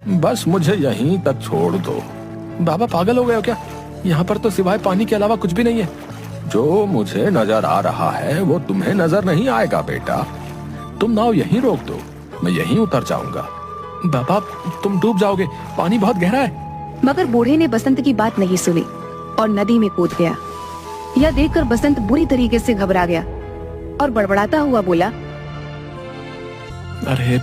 बस मुझे यहीं तक छोड़ दो। बाबा पागल हो गए हो क्या? यहाँ पर तो सिवाय पानी के अलावा कुछ भी नहीं है। जो मुझे नजर आ रहा है वो तुम्हें नजर नहीं आएगा बेटा। तुम नाव यहीं रोक दो, मैं यहीं उतर जाऊंगा। बाबा तुम डूब जाओगे, पानी बहुत गहरा है। मगर बूढ़े ने बसंत की बात नहीं सुनी और नदी में कूद गया। यह देखकर बसंत बुरी तरीके से घबरा गया और बड़बड़ाता हुआ बोला, अरे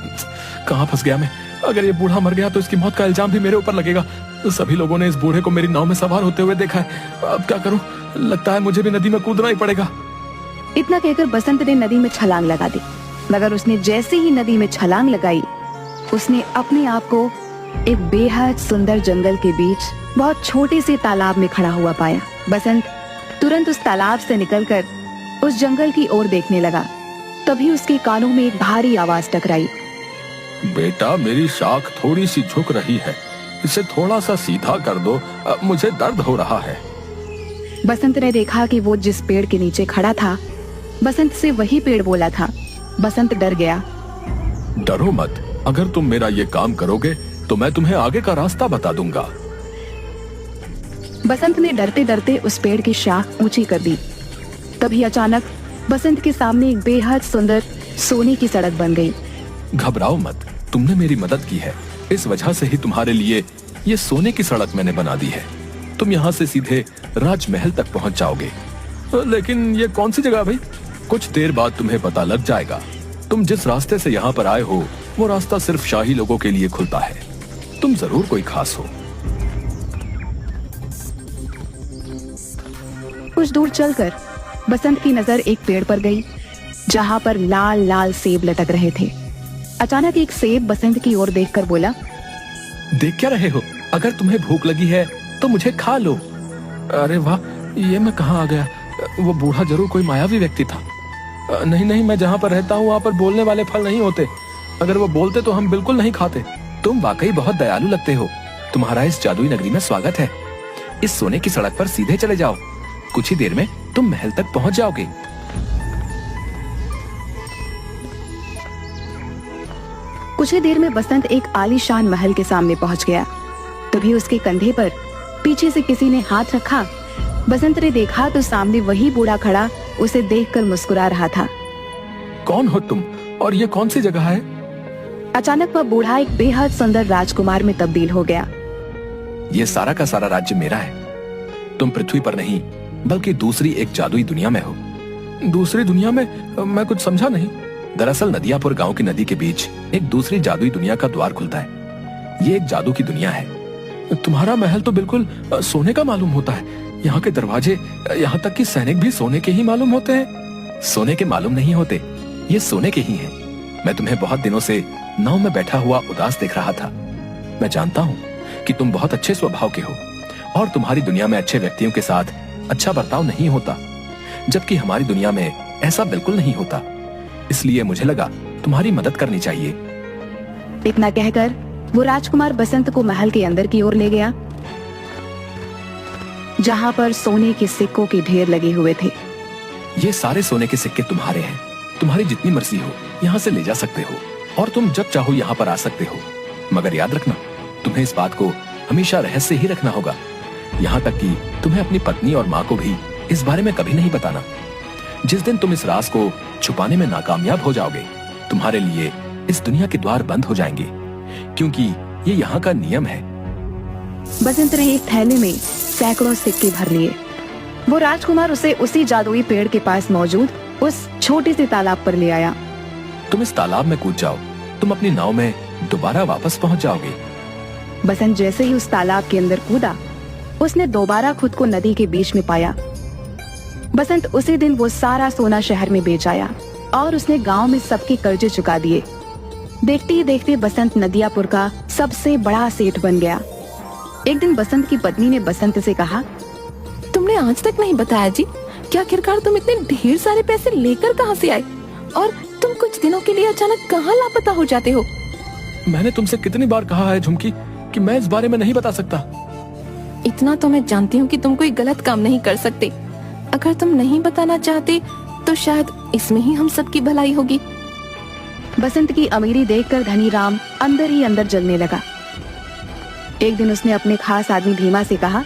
कहाँ फंस गया मैं। अगर ये बूढ़ा मर गया तो इसकी मौत का इल्जाम भी मेरे ऊपर लगेगा। सभी लोगों ने इस बूढ़े को मेरी नाव में सवार होते हुए देखा है। अब क्या करूं? लगता है मुझे भी नदी में कूदना ही पड़ेगा। इतना कहकर बसंत ने नदी में छलांग लगा दी। मगर उसने जैसे ही नदी में छलांग लगाई, उसने अपने आप को एक बेहद सुंदर जंगल के बीच बहुत छोटे से तालाब में खड़ा हुआ पाया। बसंत तुरंत उस तालाब से निकलकर उस जंगल की ओर देखने लगा। तभी उसके कानों में एक भारी आवाज टकराई। बेटा मेरी शाख थोड़ी सी झुक रही है, इसे थोड़ा सा सीधा कर दो, मुझे दर्द हो रहा है। बसंत ने देखा कि वो जिस पेड़ के नीचे खड़ा था, बसंत से वही पेड़ बोला था। बसंत डर गया। डरो मत, अगर तुम मेरा ये काम करोगे तो मैं तुम्हें आगे का रास्ता बता दूंगा। बसंत ने डरते डरते उस पेड़ की शाख ऊंची कर दी। तभी अचानक बसंत के सामने एक बेहद सुंदर सोने की सड़क बन गई। घबराओ मत, तुमने मेरी मदद की है, इस वजह से ही तुम्हारे लिए ये सोने की सड़क मैंने बना दी है। तुम यहाँ से सीधे राजमहल तक पहुँच जाओगे। लेकिन ये कौन सी जगह भाई? कुछ देर बाद तुम्हें पता लग जाएगा। तुम जिस रास्ते से यहाँ पर आए हो वो रास्ता सिर्फ शाही लोगों के लिए खुलता है। तुम जरूर कोई खास हो। कुछ दूर चलकर बसंत की नजर एक पेड़ पर गई, जहाँ पर लाल लाल सेब लटक रहे थे। अचानक एक सेब बसंत की ओर देखकर बोला, देख क्या रहे हो? अगर तुम्हें भूख लगी है तो मुझे खा लो। अरे वाह, ये मैं कहाँ आ गया? वो बूढ़ा जरूर कोई मायावी व्यक्ति था। नहीं नहीं, मैं जहाँ पर रहता हूँ वहाँ पर बोलने वाले फल नहीं होते। अगर वो बोलते तो हम बिल्कुल नहीं खाते। तुम वाकई बहुत दयालु लगते हो। तुम्हारा इस जादुई नगरी में स्वागत है। इस सोने की सड़क पर सीधे चले जाओ, कुछ ही देर में तुम महल तक पहुंच जाओगे। कुछ ही देर में बसंत एक आलीशान महल के सामने पहुंच गया। तभी उसके कंधे पर पीछे से किसी ने हाथ रखा। बसंत ने देखा तो सामने वही बूढ़ा खड़ा उसे देखकर मुस्कुरा रहा था। कौन हो तुम और ये कौन सी जगह है? अचानक वह बूढ़ा एक बेहद सुंदर राजकुमार में तब्दील हो गया। ये सारा का सारा राज्य मेरा है। तुम पृथ्वी पर नहीं बल्कि दूसरी एक जादुई दुनिया में हो। दूसरी दुनिया में? मैं कुछ समझा नहीं। दरअसल नदियापुर गांव की नदी के बीच एक दूसरी जादुई दुनिया का द्वार खुलता है। ये एक जादू की दुनिया है। तुम्हारा महल तो बिल्कुल सोने का मालूम होता है। यहाँ के दरवाजे, यहाँ तक कि सैनिक भी सोने के ही मालूम होते हैं। सोने के मालूम नहीं होते, ये सोने के ही हैं। मैं तुम्हें बहुत दिनों से नाव में बैठा हुआ उदास देख रहा था। मैं जानता हूँ कि तुम बहुत अच्छे स्वभाव के हो और तुम्हारी दुनिया में अच्छे व्यक्तियों के साथ अच्छा बर्ताव नहीं होता, जबकि हमारी दुनिया में ऐसा बिल्कुल नहीं होता। इसलिए मुझे लगा तुम्हारी मदद करनी चाहिए। इतना कहकर वो राजकुमार बसंत को महल के अंदर की ओर ले गया, जहाँ पर सोने के सिक्कों के ढेर लगे हुए थे। ये सारे सोने के सिक्के तुम्हारे हैं। तुम्हारी जितनी मर्जी हो यहाँ से ले जा सकते हो और तुम जब चाहो यहाँ पर आ सकते हो। मगर याद रखना, तुम्हें इस बात को हमेशा रहस्य ही रखना होगा। यहाँ तक कि तुम्हें अपनी पत्नी और माँ को भी इस बारे में कभी नहीं बताना। जिस दिन तुम इस राज को छुपाने में नाकामयाब हो जाओगे, तुम्हारे लिए इस दुनिया के द्वार बंद हो जाएंगे, क्योंकि ये यहाँ का नियम है। बसंत ने एक थैले में सैकड़ों सिक्के भर लिए। वो राजकुमार उसे उसी जादुई पेड़ के पास मौजूद उस छोटे से तालाब पर ले आया। तुम इस तालाब में कूद जाओ, तुम अपनी नाव में दोबारा वापस पहुंच जाओगे। बसंत जैसे ही उस तालाब के अंदर कूदा, उसने दोबारा खुद को नदी के बीच में पाया। बसंत उसी दिन वो सारा सोना शहर में बेच आया और उसने गांव में सबके कर्जे चुका दिए। देखते ही देखते बसंत नदियापुर का सबसे बड़ा सेठ बन गया। एक दिन बसंत की पत्नी ने बसंत से कहा, तुमने आज तक नहीं बताया जी, क्या आखिरकार तुम इतने ढेर सारे पैसे लेकर कहाँ से आए और तुम कुछ दिनों के लिए अचानक कहाँ लापता हो जाते हो? मैंने तुमसे कितनी बार कहा है झुमकी कि मैं इस बारे में नहीं बता सकता। इतना तो मैं जानती हूँ कि तुम कोई गलत काम नहीं कर सकते। अगर तुम नहीं बताना चाहते तो शायद इसमें ही हम सबकी भलाई होगी। बसंत की अमीरी देखकर धनी राम अंदर ही अंदर जलने लगा। एक दिन उसने अपने खास आदमी भीमा से कहा,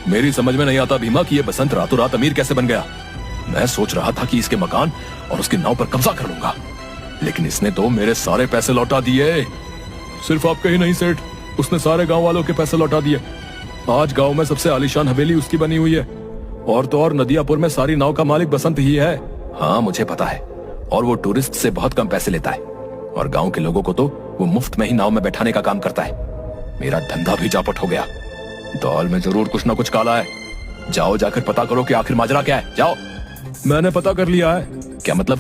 मेरी समझ में नहीं आता भीमा कि ये बसंत रातों रात अमीर कैसे बन गया। मैं सोच रहा था कि इसके मकान और उसकी नाव पर कब्जा कर लूंगा, लेकिन इसने तो मेरे सारे पैसे लौटा दिए। सिर्फ आपके ही नहीं सेठ, उसने सारे गांव वालों के पैसे लौटा दिए। आज गांव में सबसे आलीशान हवेली उसकी बनी हुई है, और तो और नदियापुर में सारी नाव का मालिक बसंत ही है। हाँ मुझे पता है, और वो टूरिस्ट से बहुत कम पैसे लेता है, और गांव के लोगों को तो वो मुफ्त में ही नाव में बैठाने का काम करता है। मेरा धंधा भी चापट हो गया। दाल में जरूर कुछ ना कुछ काला है। जाओ जाकर पता करो कि आखिर माजरा क्या है। जाओ। मैंने पता कर लिया है। क्या मतलब?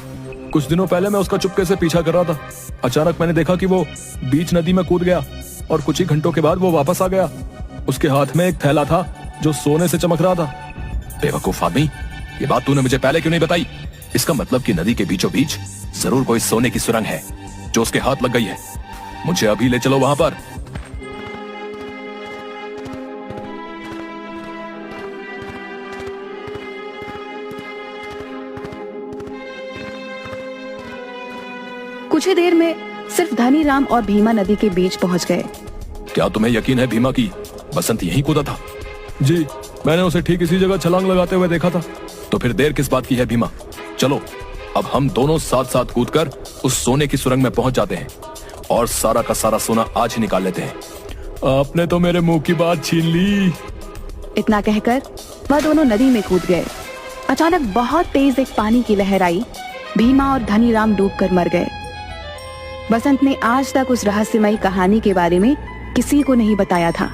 कुछ दिनों पहले मैं उसका चुपके से पीछा कर रहा था। अचानक मैंने देखा कि वो बीच नदी में कूद गया, और कुछ ही घंटों के बाद वो वापस आ गया। उसके हाथ में एक थैला था जो सोने से चमक रहा था। बेवकूफ आदमी, ये बात तूने मुझे पहले क्यों नहीं बताई? इसका मतलब कि नदी के बीचों बीच जरूर कोई सोने की सुरंग है जो उसके हाथ लग गई है। मुझे अभी ले चलो वहां पर। कुछ ही देर में सिर्फ धनीराम और भीमा नदी के बीच पहुंच गए। क्या तुम्हें यकीन है भीमा की बसंत यहीं कूदा था? जी, मैंने उसे ठीक इसी जगह छलांग लगाते हुए देखा था। तो फिर देर किस बात की है भीमा? चलो अब हम दोनों साथ साथ कूदकर उस सोने की सुरंग में पहुंच जाते हैं, और सारा का सारा सोना आज ही निकाल लेते हैं। आपने तो मेरे मुंह की बात छीन ली। इतना कहकर वह दोनों नदी में कूद गए। अचानक बहुत तेज एक पानी की लहर आई। भीमा और धनीराम डूबकर मर गए। बसंत ने आज तक उस रहस्यमयी कहानी के बारे में किसी को नहीं बताया था।